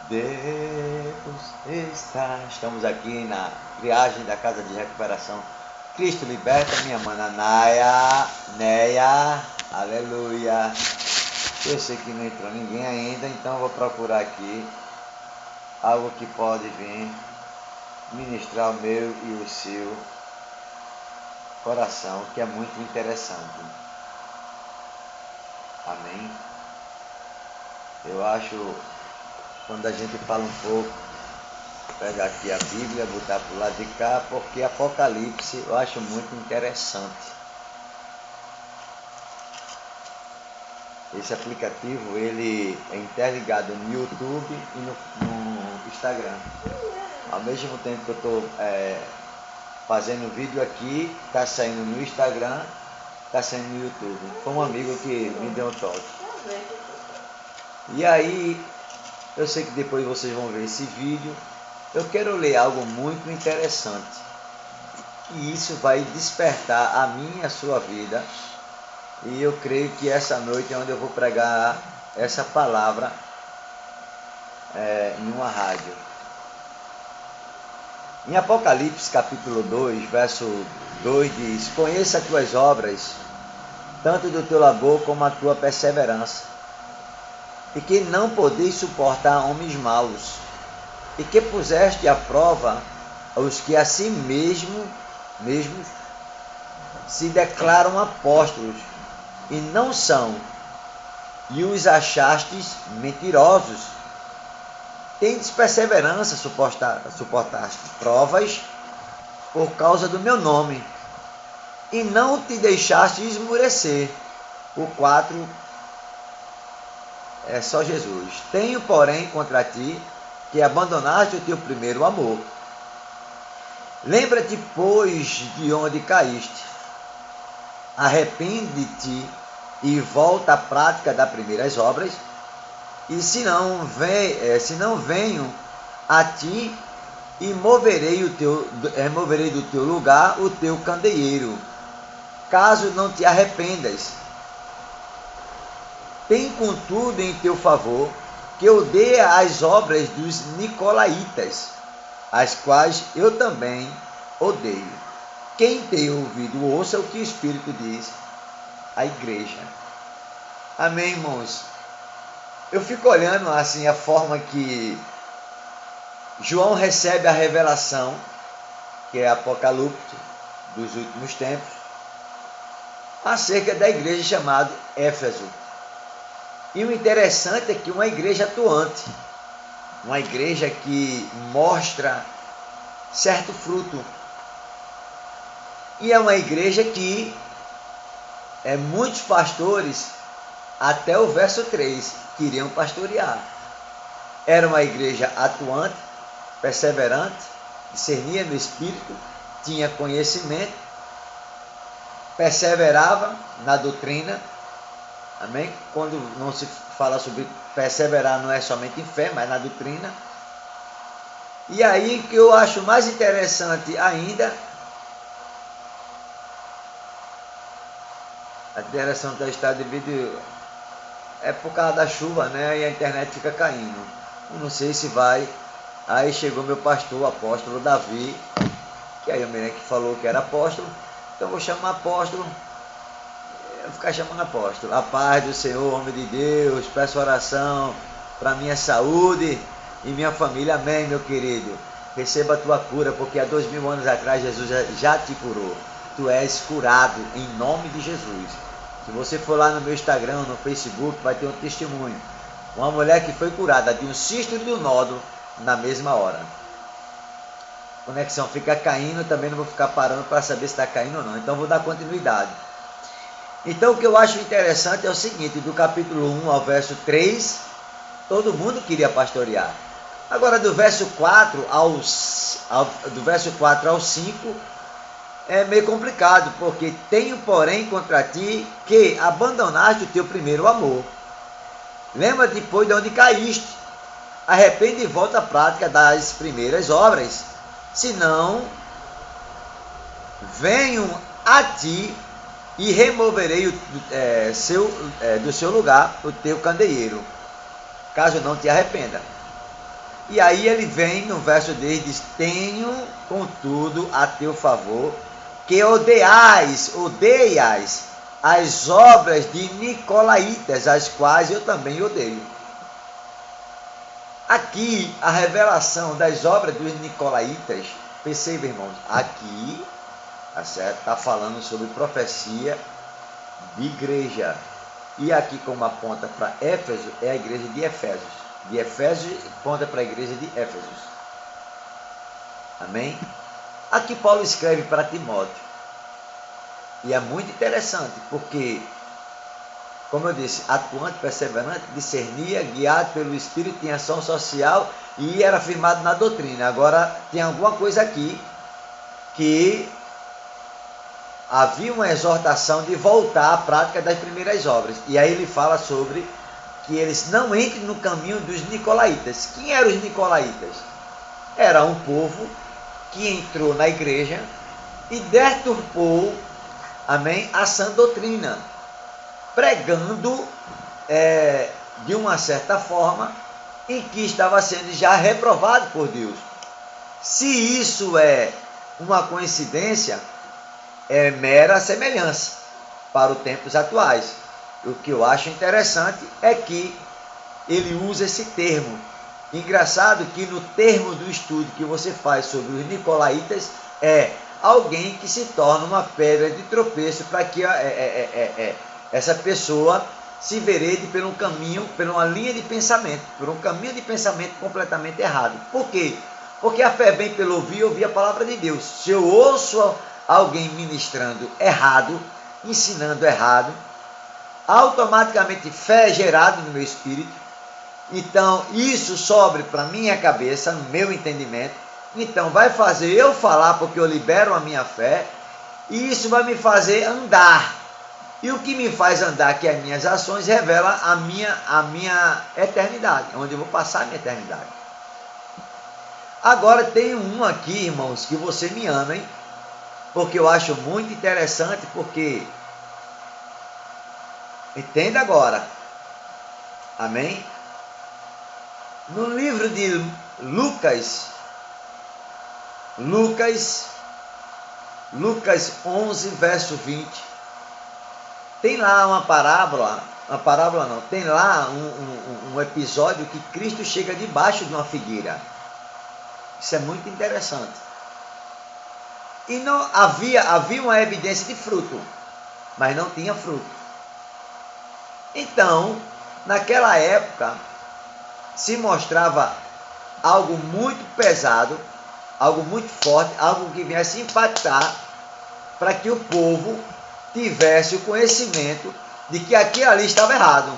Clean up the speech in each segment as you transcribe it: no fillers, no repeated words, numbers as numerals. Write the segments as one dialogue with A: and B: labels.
A: Deus está. Estamos aqui na triagem da Casa de Recuperação Cristo Liberta, minha mana Neia, aleluia. Eu sei que não entrou ninguém ainda, então eu vou procurar aqui algo que pode vir ministrar o meu e o seu coração, que é muito interessante. Amém? Eu acho, quando a gente fala um pouco, pegar aqui a Bíblia, botar para o lado de cá, porque Apocalipse eu acho muito interessante. Esse aplicativo, ele é interligado no YouTube e no Instagram. Ao mesmo tempo que eu estou fazendo vídeo aqui, está saindo no Instagram, está saindo no YouTube. Foi um amigo que me deu um toque. E aí, eu sei que depois vocês vão ver esse vídeo. Eu quero ler algo muito interessante. E isso vai despertar a minha e a sua vida. E eu creio que essa noite é onde eu vou pregar essa palavra em uma rádio. Em Apocalipse capítulo 2, verso 2 diz: Conheça as tuas obras, tanto do teu labor como a tua perseverança, e que não podeis suportar homens maus, e que puseste à prova os que a si mesmos se declaram apóstolos, e não são, e os achastes mentirosos. Tendes perseverança, suportaste provas por causa do meu nome, e não te deixaste esmurecer. O 4 é só Jesus. Tenho, porém, contra ti que abandonaste o teu primeiro amor. Lembra-te, pois, de onde caíste. Arrepende-te e volta à prática das primeiras obras. E se não venho a ti, e removerei do teu lugar o teu candeeiro, caso não te arrependas. Tem contudo em teu favor que odeia as obras dos nicolaítas, as quais eu também odeio. Quem tem ouvido, ouça o que o Espírito diz à igreja. Amém, irmãos? Eu fico olhando assim a forma que João recebe a revelação, que é Apocalipse dos últimos tempos, acerca da igreja chamada Éfeso. E o interessante é que uma igreja atuante, uma igreja que mostra certo fruto. E é uma igreja que muitos pastores, até o verso 3, queriam pastorear. Era uma igreja atuante, perseverante, discernia no Espírito, tinha conhecimento, perseverava na doutrina. Amém? Quando não se fala sobre perseverar, não é somente em fé, mas na doutrina. E aí que eu acho mais interessante ainda, a direção da estado de vídeo é por causa da chuva, né? E a internet fica caindo. Eu não sei se vai. Aí chegou meu pastor, o apóstolo Davi, que aí o menino que falou que era apóstolo. Então eu vou chamar apóstolo. Eu vou ficar chamando apóstolo. A paz do Senhor, homem de Deus, peço oração para minha saúde e minha família. Amém, meu querido. Receba a tua cura, porque há 2000 anos atrás Jesus já te curou. Tu és curado em nome de Jesus. Se você for lá no meu Instagram, no Facebook, vai ter um testemunho. Uma mulher que foi curada de um cisto e de um nódulo na mesma hora. A conexão fica caindo, também não vou ficar parando para saber se está caindo ou não. Então vou dar continuidade. Então o que eu acho interessante é o seguinte, do capítulo 1 ao verso 3, todo mundo queria pastorear. Agora do verso 4 ao 5, é meio complicado, porque tenho, porém, contra ti que abandonaste o teu primeiro amor. Lembra-te, pois, de onde caíste. Arrepende e volta à prática das primeiras obras. Senão, venho a ti e removerei do seu lugar o teu candeeiro, caso não te arrependa. E aí ele vem no verso 10 e diz: tenho, contudo, a teu favor, que odeias as obras de nicolaítas, as quais eu também odeio. Aqui, a revelação das obras dos nicolaítas, perceba, irmãos, aqui está falando sobre profecia de igreja. E aqui, como aponta para Éfeso, é a igreja de Efésios. De Efésios, aponta para a igreja de Éfesos. Amém? Aqui Paulo escreve para Timóteo. E é muito interessante, porque, como eu disse, atuante, perseverante, discernia, guiado pelo Espírito em ação social e era firmado na doutrina. Agora, tem alguma coisa aqui que havia uma exortação de voltar à prática das primeiras obras. E aí ele fala sobre que eles não entrem no caminho dos nicolaítas. Quem eram os nicolaítas? Era um povo que entrou na igreja e deturpou, amém, a sã doutrina, pregando de uma certa forma em que estava sendo já reprovado por Deus. Se isso é uma coincidência, é mera semelhança para os tempos atuais. O que eu acho interessante é que ele usa esse termo. Engraçado que no termo do estudo que você faz sobre os nicolaítas é alguém que se torna uma pedra de tropeço para que essa pessoa se verede por um caminho, por uma linha de pensamento, por um caminho de pensamento completamente errado. Por quê? Porque a fé vem pelo ouvir a palavra de Deus. Se eu ouço alguém ministrando errado, ensinando errado, automaticamente fé é gerada no meu espírito. Então isso sobe para minha cabeça, no meu entendimento. Então vai fazer eu falar, porque eu libero a minha fé, e isso vai me fazer andar. E o que me faz andar, que as minhas ações, revela a minha eternidade, onde eu vou passar a minha eternidade. Agora tem um aqui, irmãos, que você me ama, hein? Porque eu acho muito interessante, porque, entenda agora, amém? No livro de Lucas 11, verso 20, tem lá uma parábola não, tem lá um episódio que Cristo chega debaixo de uma figueira. Isso é muito interessante. E não havia uma evidência de fruto, mas não tinha fruto. Então, naquela época, se mostrava algo muito pesado, algo muito forte, algo que viesse impactar para que o povo tivesse o conhecimento de que aquilo ali estava errado.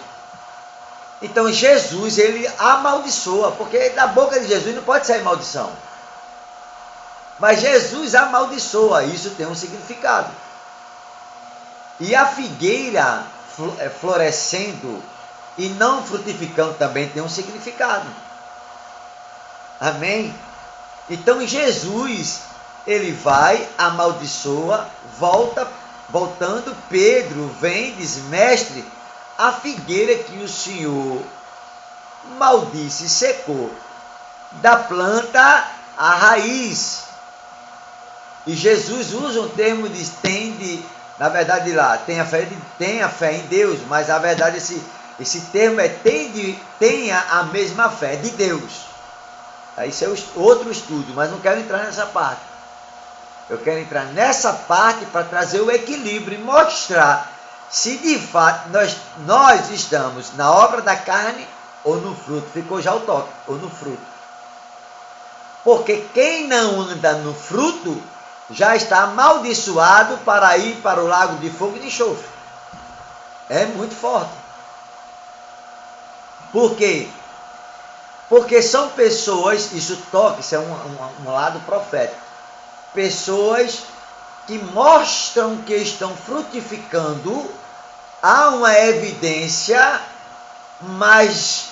A: Então Jesus, ele amaldiçoa, porque da boca de Jesus não pode sair maldição. Mas Jesus amaldiçoa, isso tem um significado. E a figueira florescendo e não frutificando também tem um significado. Amém? Então Jesus, ele vai, amaldiçoa, voltando, Pedro vem e diz: mestre, a figueira que o Senhor maldisse, secou, da planta à raiz. E Jesus usa um termo de na verdade lá, tenha fé em Deus, mas na verdade esse termo é tenha a mesma fé de Deus. Isso é outro estudo, mas não quero entrar nessa parte. Eu quero entrar nessa parte para trazer o equilíbrio e mostrar se de fato nós estamos na obra da carne ou no fruto. Ficou já o toque, ou no fruto. Porque quem não anda no fruto já está amaldiçoado para ir para o lago de fogo e de enxofre. É muito forte. Por quê? Porque são pessoas, isso é um lado profético, pessoas que mostram que estão frutificando, há uma evidência, mas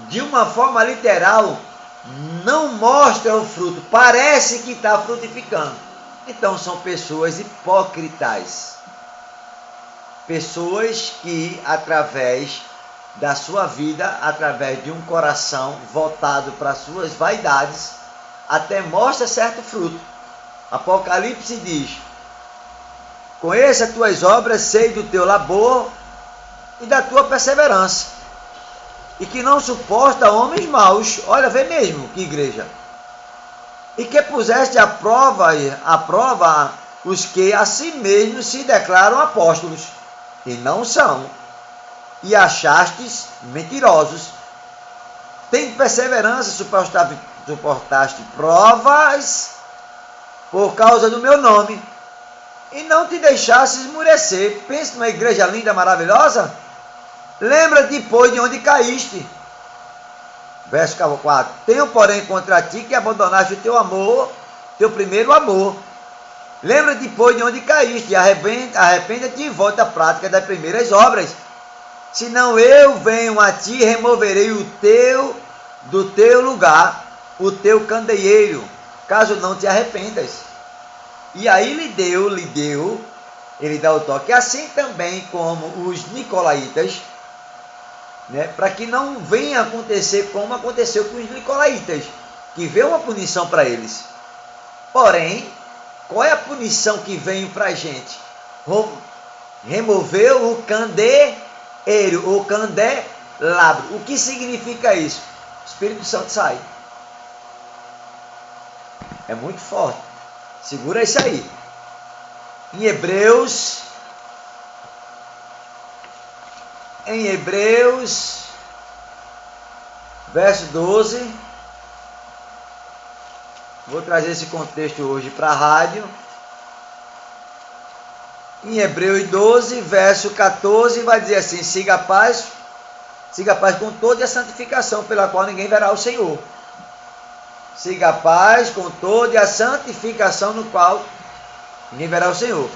A: de uma forma literal não mostra o fruto, parece que está frutificando. Então são pessoas hipócritas, pessoas que através da sua vida através de um coração voltado para suas vaidades, até mostra certo fruto. Apocalipse diz: conheça as tuas obras, sei do teu labor e da tua perseverança, e que não suporta homens maus. Olha, vê mesmo que igreja. E que puseste à prova os que a si mesmos se declaram apóstolos, e não são, e achastes mentirosos. Tem perseverança, suportaste provas por causa do meu nome, e não te deixaste esmurecer. Pensa numa igreja linda, maravilhosa. Lembra-te, pois, de onde caíste. Verso 4. Tenho, porém, contra ti que abandonaste o teu amor, teu primeiro amor. Lembra-te, pois, de onde caíste, e arrependa-te e volta à prática das primeiras obras. Senão eu venho a ti e removerei do teu lugar o teu candeeiro, caso não te arrependas. E aí ele dá o toque. Assim também como os nicolaítas, né, para que não venha acontecer como aconteceu com os nicolaítas, que veio uma punição para eles. Porém, qual é a punição que veio para a gente? Remover o candeeiro, o candelabro. O que significa isso? O Espírito Santo sai. É muito forte. Segura isso aí. Em Hebreus, verso 12. Vou trazer esse contexto hoje para a rádio. Em Hebreus 12, verso 14, vai dizer assim: siga a paz com toda a santificação, pela qual ninguém verá o Senhor. Siga a paz com toda a santificação, no qual ninguém verá o Senhor.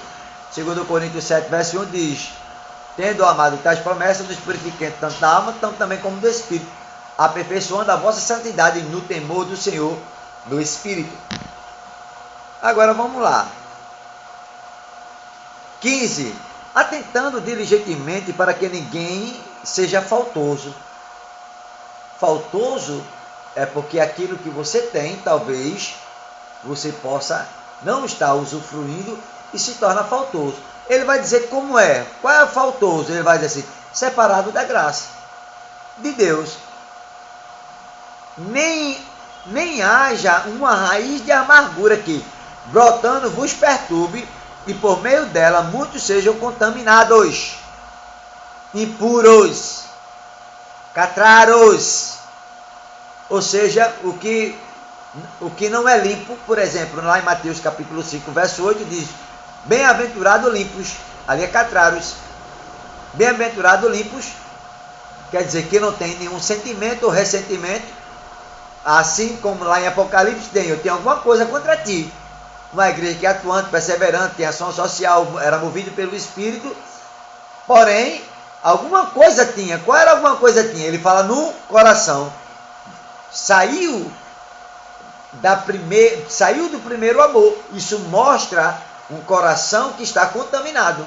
A: 2 Coríntios 7, verso 1 diz: tendo amado tais promessas, nos purifiquemos tanto da alma, tanto também como do Espírito, aperfeiçoando a vossa santidade no temor do Senhor, no Espírito. Agora vamos lá. 15. Atentando diligentemente para que ninguém seja faltoso. Faltoso é porque aquilo que você tem, talvez você possa não estar usufruindo e se torna faltoso. Ele vai dizer como é. Qual é o faltoso? Ele vai dizer assim: separado da graça de Deus. Nem haja uma raiz de amargura que, brotando, vos perturbe, e por meio dela muitos sejam contaminados, impuros, catraros. Ou seja, o que não é limpo. Por exemplo, lá em Mateus capítulo 5, verso 8, diz: bem-aventurados limpos, ali é catraros. Bem-aventurados limpos, quer dizer que não tem nenhum sentimento ou ressentimento. Assim como lá em Apocalipse tem: eu tenho alguma coisa contra ti. Uma igreja que é atuante, perseverante, tem ação social, era movido pelo Espírito, porém, alguma coisa tinha. Qual era alguma coisa tinha? Ele fala no coração. Saiu do primeiro amor. Isso mostra um coração que está contaminado.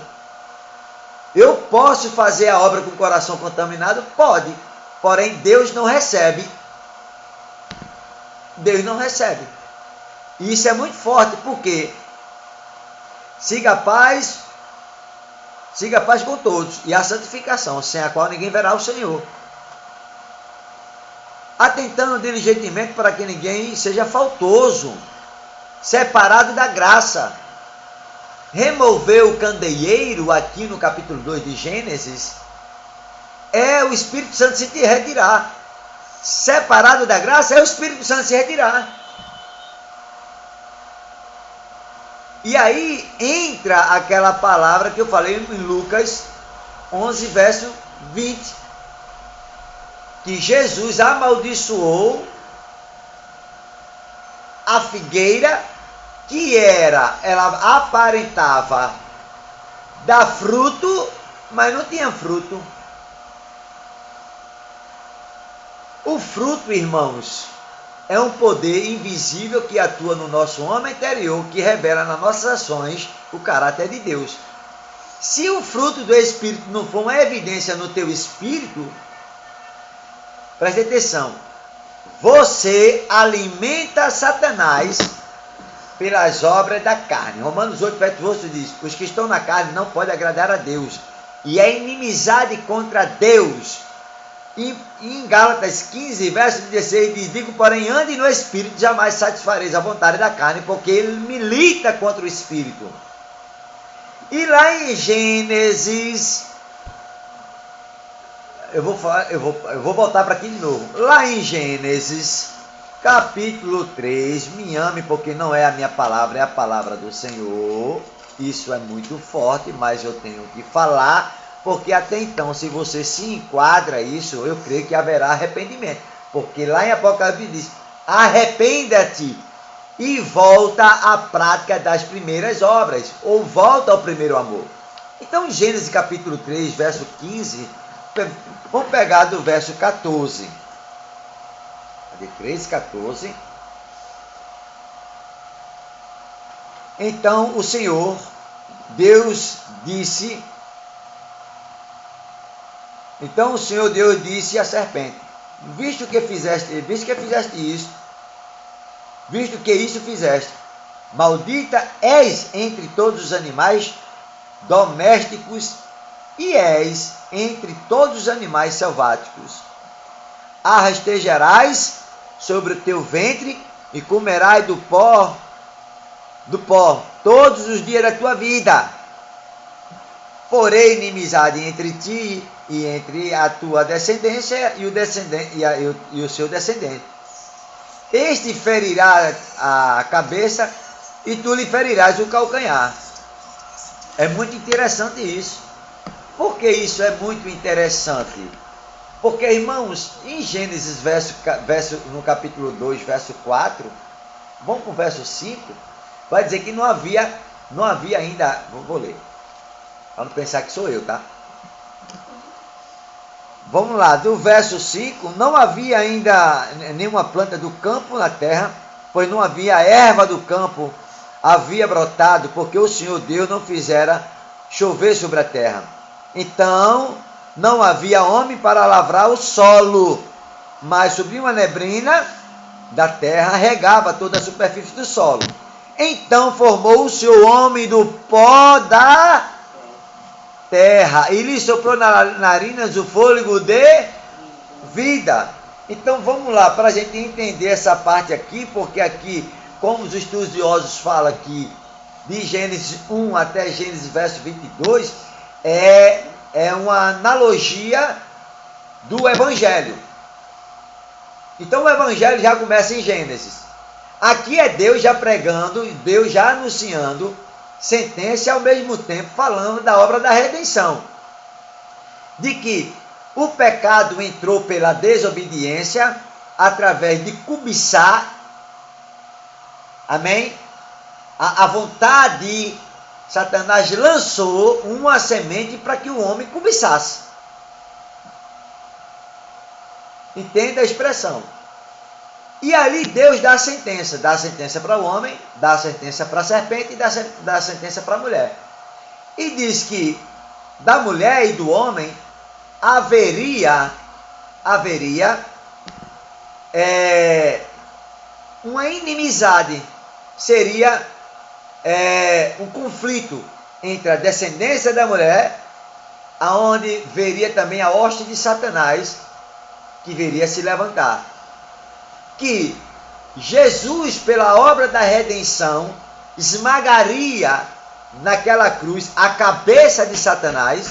A: Eu posso fazer a obra com o coração contaminado? Pode. Porém, Deus não recebe. Deus não recebe. E isso é muito forte, porque siga a paz com todos, e a santificação, sem a qual ninguém verá o Senhor. Atentando diligentemente para que ninguém seja faltoso, separado da graça. Remover o candeeiro, aqui no capítulo 2 de Gênesis, é o Espírito Santo se retirar. Separado da graça é o Espírito Santo se retirar. E aí entra aquela palavra que eu falei em Lucas 11, verso 20. Que Jesus amaldiçoou a figueira, que ela aparentava dar fruto, mas não tinha fruto. O fruto, irmãos, é um poder invisível que atua no nosso homem interior, que revela nas nossas ações o caráter de Deus. Se o fruto do Espírito não for uma evidência no teu espírito, Preste atenção. Você alimenta Satanás pelas obras da carne. Romanos 8, verso 8 diz: os que estão na carne não podem agradar a Deus, e é inimizade contra Deus. E em Gálatas 15, verso 16 diz: digo, porém, ande no Espírito, jamais satisfareis a vontade da carne, porque ele milita contra o Espírito. E lá em Gênesis, eu vou voltar para aqui de novo. Lá em Gênesis, capítulo 3, me ame, porque não é a minha palavra, é a palavra do Senhor. Isso é muito forte, mas eu tenho que falar, porque até então, se você se enquadra isso, eu creio que haverá arrependimento. Porque lá em Apocalipse diz: arrependa-te e volta à prática das primeiras obras, ou volta ao primeiro amor. Então, em Gênesis capítulo 3, verso 15, vamos pegar do verso 14. De 3, 14. Então o Senhor, Deus disse, então o Senhor Deus disse à serpente: visto que fizeste isso, visto que isso fizeste, maldita és entre todos os animais domésticos e és entre todos os animais selváticos. A rastejarás sobre o teu ventre e comerás do pó todos os dias da tua vida. Porém, inimizade entre ti e entre a tua descendência e o seu descendente. Este ferirá a cabeça e tu lhe ferirás o calcanhar. É muito interessante isso. Por que isso é muito interessante? Porque, irmãos, em Gênesis, no capítulo 2, verso 4, vamos para o verso 5, vai dizer que não havia ainda, vou ler, para não pensar que sou eu, tá? Vamos lá, do verso 5, não havia ainda nenhuma planta do campo na terra, pois não havia erva do campo, havia brotado, porque o Senhor Deus não fizera chover sobre a terra. Então, não havia homem para lavrar o solo, mas sobre uma neblina da terra regava toda a superfície do solo. Então formou-se o homem do pó da terra e lhe soprou nas narinas o fôlego de vida. Então vamos lá, para a gente entender essa parte aqui, porque aqui, como os estudiosos falam aqui, de Gênesis 1 até Gênesis verso 22, é uma analogia do Evangelho. Então o Evangelho já começa em Gênesis. Aqui é Deus já pregando, Deus já anunciando sentença e ao mesmo tempo falando da obra da redenção. De que o pecado entrou pela desobediência através de cobiçar, amém? A vontade, Satanás lançou uma semente para que o homem cobiçasse. Entenda a expressão. E ali Deus dá a sentença para o homem, dá a sentença para a serpente e dá a sentença para a mulher. E diz que da mulher e do homem haveria uma inimizade, seria um conflito entre a descendência da mulher, aonde veria também a hoste de Satanás, que viria se levantar. Que Jesus, pela obra da redenção, esmagaria naquela cruz a cabeça de Satanás,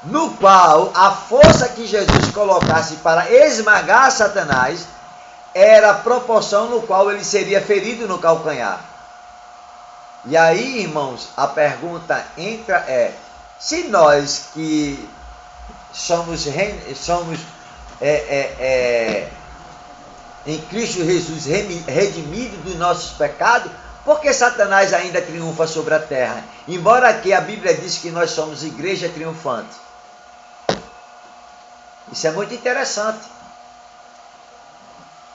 A: no qual a força que Jesus colocasse para esmagar Satanás era a proporção no qual ele seria ferido no calcanhar. E aí, irmãos, a pergunta entra se nós que somos em Cristo Jesus redimidos dos nossos pecados, por que Satanás ainda triunfa sobre a terra? Embora aqui a Bíblia diz que nós somos igreja triunfante. Isso é muito interessante.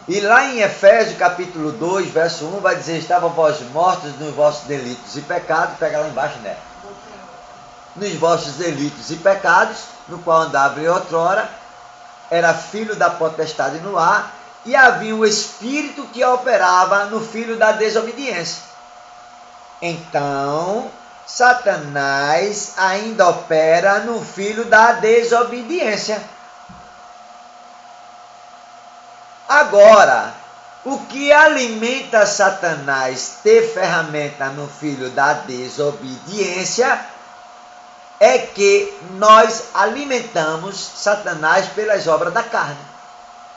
A: E lá em Efésios capítulo 2, verso 1, vai dizer: estavam vós mortos nos vossos delitos e pecados, pega lá embaixo, né? Nos vossos delitos e pecados, no qual andavam outrora, era filho da potestade no ar, e havia um espírito que operava no filho da desobediência. Então, Satanás ainda opera no filho da desobediência. Agora, o que alimenta Satanás ter ferramenta no filho da desobediência é que nós alimentamos Satanás pelas obras da carne.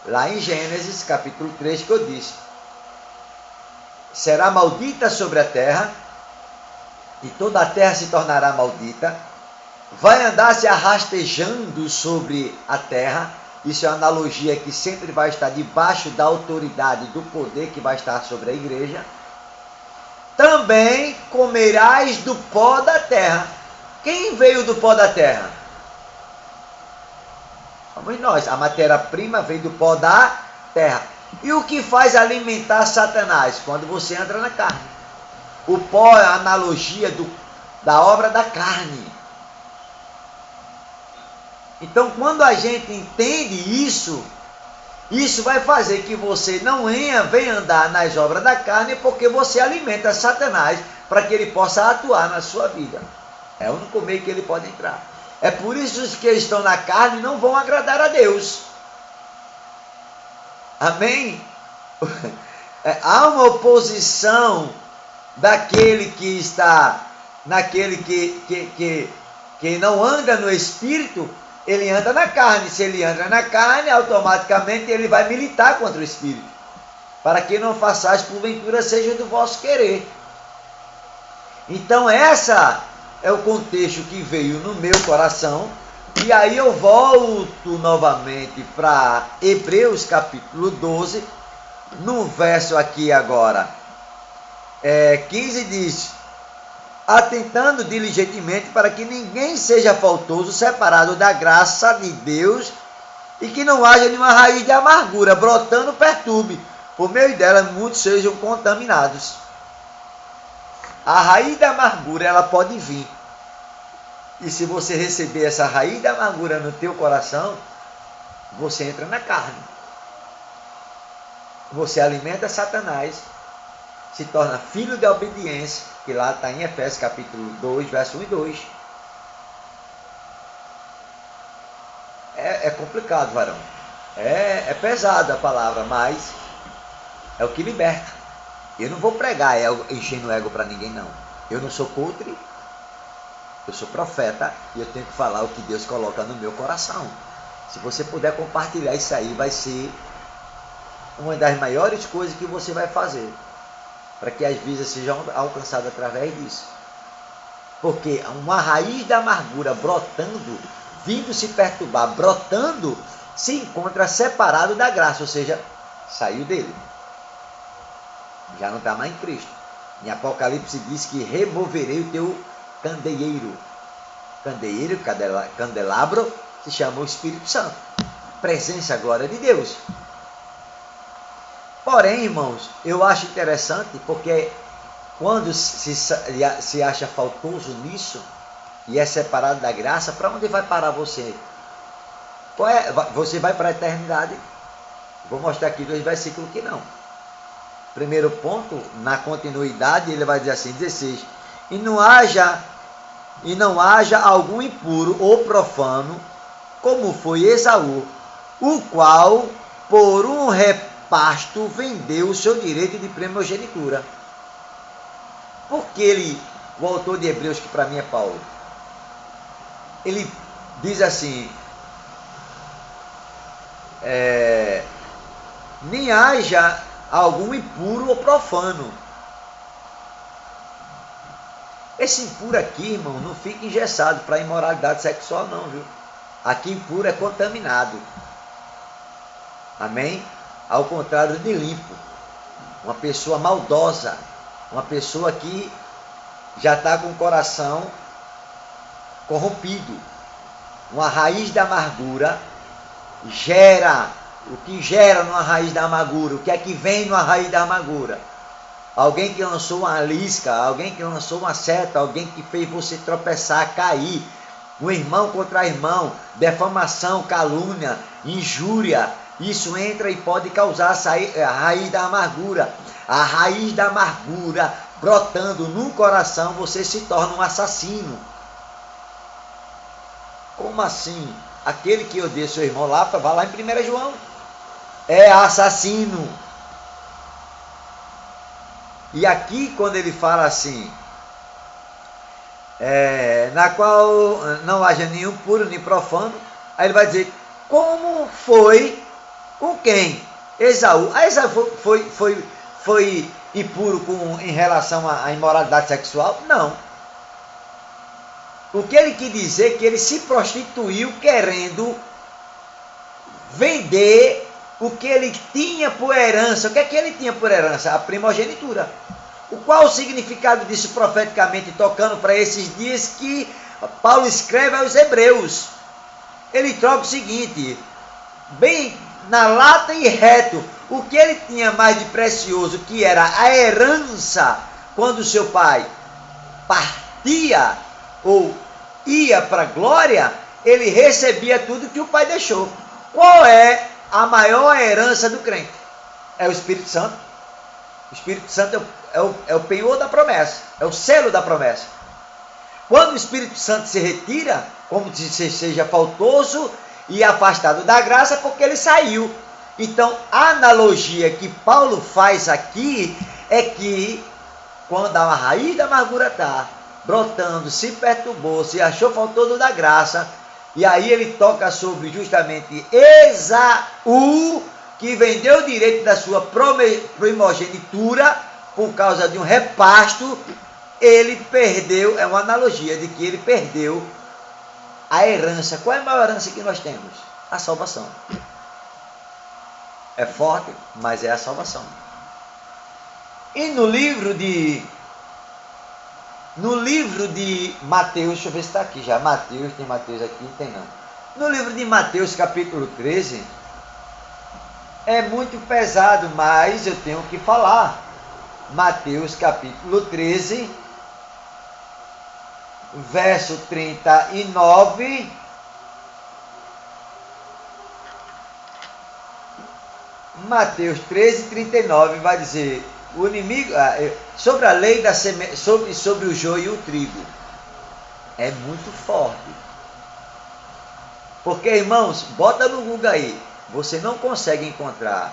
A: Lá em Gênesis capítulo 3 que eu disse: será maldita sobre a terra, e toda a terra se tornará maldita, vai andar se arrastejando sobre a terra. Isso é uma analogia que sempre vai estar debaixo da autoridade do poder que vai estar sobre a igreja. Também comerás do pó da terra. Quem veio do pó da terra? Somos nós. A matéria-prima veio do pó da terra. E o que faz alimentar Satanás? Quando você entra na carne. O pó é a analogia da obra da carne. Então, quando a gente entende isso, isso vai fazer que você não venha andar nas obras da carne, porque você alimenta Satanás para que ele possa atuar na sua vida. É o único meio que ele pode entrar. É por isso que os que estão na carne não vão agradar a Deus. Amém? Há uma oposição daquele que está, naquele que não anda no Espírito. Ele anda na carne. Se ele anda na carne, automaticamente ele vai militar contra o Espírito. Para que não façais porventura seja do vosso querer. Então essa é o contexto que veio no meu coração. E aí eu volto novamente para Hebreus capítulo 12. No verso aqui agora 15 diz: atentando diligentemente para que ninguém seja faltoso, separado da graça de Deus, e que não haja nenhuma raiz de amargura, brotando perturbe, por meio dela muitos sejam contaminados. A raiz da amargura, ela pode vir. E se você receber essa raiz da amargura no teu coração, você entra na carne. Você alimenta Satanás, se torna filho de obediência, que lá está em Efésios capítulo 2, verso 1 e 2. É complicado, varão. É pesado a palavra, mas é o que liberta. Eu não vou pregar enchendo o ego para ninguém, não. Eu não sou coach, eu sou profeta e eu tenho que falar o que Deus coloca no meu coração. Se você puder compartilhar isso aí, vai ser uma das maiores coisas que você vai fazer, para que as vidas sejam alcançadas através disso. Porque uma raiz da amargura brotando, vindo se perturbar, brotando, se encontra separado da graça, ou seja, saiu dele. Já não está mais em Cristo. Em Apocalipse diz que removerei o teu candeeiro. Candeeiro, candelabro, se chama o Espírito Santo. Presença, glória de Deus. Porém, irmãos, eu acho interessante, porque quando se acha faltoso nisso, e é separado da graça, para onde vai parar você? Você vai para a eternidade. Vou mostrar aqui 2 versículos que não. Primeiro ponto, na continuidade, ele vai dizer assim, 16. E não haja algum impuro ou profano, como foi Esaú, o qual, por um repasto, vendeu o seu direito de primogenitura. Porque o autor de Hebreus, que para mim é Paulo, ele diz assim, nem haja algum impuro ou profano. Esse impuro aqui, irmão, não fica engessado para imoralidade sexual não, viu? Aqui impuro é contaminado. Amém? Ao contrário de limpo. Uma pessoa maldosa, uma pessoa que já está com o coração corrompido. Uma raiz da amargura gera. O que gera numa raiz da amargura? O que é que vem numa raiz da amargura? Alguém que lançou uma lisca, alguém que lançou uma seta, alguém que fez você tropeçar, cair. Um irmão contra irmão, defamação, calúnia, injúria, isso entra e pode causar a raiz da amargura. A raiz da amargura brotando no coração, você se torna um assassino. Como assim? Aquele que odeia seu irmão lá, vai lá em 1 João. É assassino. E aqui quando ele fala assim, na qual não haja nenhum puro nem profano, aí ele vai dizer, como foi com quem? Esaú. A Esaú foi impuro em relação à imoralidade sexual? Não. O que ele quis dizer é que ele se prostituiu querendo vender o que ele tinha por herança. O que é que ele tinha por herança? A primogenitura. Qual o significado disso profeticamente, tocando para esses dias que Paulo escreve aos Hebreus? Ele troca o seguinte, bem na lata e reto, o que ele tinha mais de precioso, que era a herança, quando seu pai partia ou ia para a glória, ele recebia tudo que o pai deixou. Qual é a maior herança do crente? É o Espírito Santo. O Espírito Santo é o penhor da promessa, é o selo da promessa. Quando o Espírito Santo se retira, como se seja faltoso e afastado da graça, porque ele saiu. Então, a analogia que Paulo faz aqui é que quando a raiz da amargura está brotando, se perturbou, se achou faltoso da graça, e aí ele toca sobre justamente Esaú, que vendeu o direito da sua primogenitura por causa de um repasto. Ele perdeu, é uma analogia de que ele perdeu a herança. Qual é a maior herança que nós temos? A salvação. É forte, mas é a salvação. E no livro de Mateus, deixa eu ver se está aqui já. Tem Mateus aqui? Tem não. No livro de Mateus, capítulo 13, é muito pesado, mas eu tenho que falar. Mateus, capítulo 13, verso 39. Mateus 13, 39 vai dizer, o inimigo, sobre a lei da semente, sobre o joio e o trigo. É muito forte. Porque, irmãos, bota no Google aí, você não consegue encontrar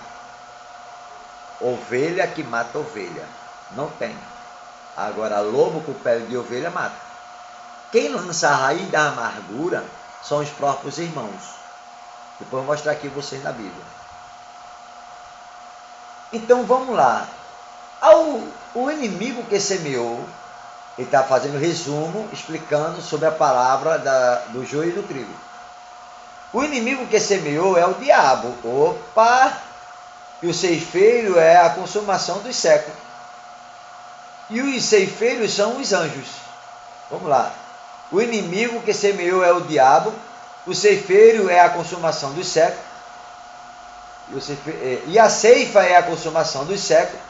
A: ovelha que mata ovelha. Não tem. Agora, lobo com pele de ovelha mata. Quem lança a raiz da amargura são os próprios irmãos. Depois eu vou mostrar aqui vocês na Bíblia. Então vamos lá. O inimigo que semeou, ele está fazendo resumo, explicando sobre a palavra do joio e do trigo. O inimigo que semeou é o diabo. Opa! E o ceifeiro é a consumação dos séculos. E os ceifeiros são os anjos. Vamos lá. O inimigo que semeou é o diabo. O ceifeiro é a consumação dos séculos. E a ceifa é a consumação dos séculos.